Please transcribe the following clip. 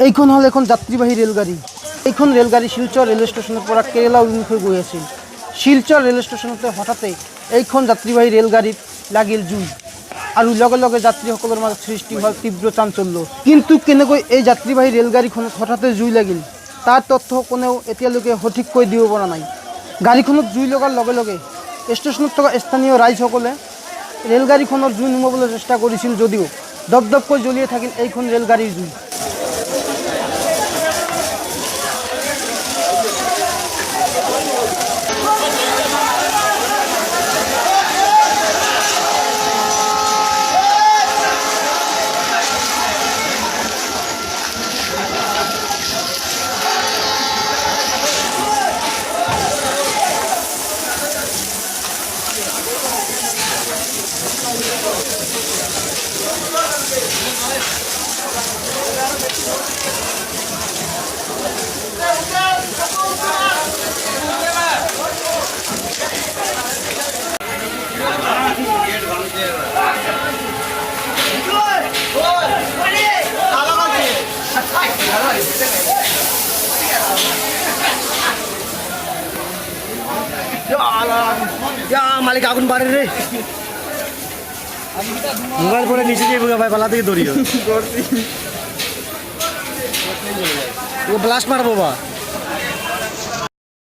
এইখন হ'ল এখন যাত্ৰীবাহী ৰেলগাড়ী। এইখন ৰেলগাড়ী শিলচৰ ৰেলৱে ষ্টেচনৰ পৰা কেৰেলা অভিমুখে গৈ আছিল। শিলচৰ ৰেলৱে ষ্টেচনতে হঠাতে এইখন যাত্ৰীবাহী ৰেলগাড়ীত লাগিল জুই আৰু লগে লগে যাত্ৰীসকলৰ মাজত সৃষ্টি হ'ল তীব্ৰ চাঞ্চল্য। কিন্তু কেনেকৈ এই যাত্ৰীবাহী ৰেলগাড়ীখনত হঠাতে জুই লাগিল তাৰ তথ্য কোনেও এতিয়ালৈকে সঠিককৈ দিব পৰা নাই। গাড়ীখনত জুই লগাৰ লগে লগে ষ্টেচনত থকা স্থানীয় ৰাইজসকলে ৰেলগাড়ীখনৰ জুই নুমাবলৈ চেষ্টা কৰিছিল যদিও দপদপকৈ জ্বলিয়ে থাকিল এইখন ৰেলগাড়ীৰ জুই। মালিক আগুন পাৰে ৰে মোবাইল পৰে নিচে দিয়ে ভাই পালা থেকে দৌড়িও ব্লাস্ট মাৰবো বা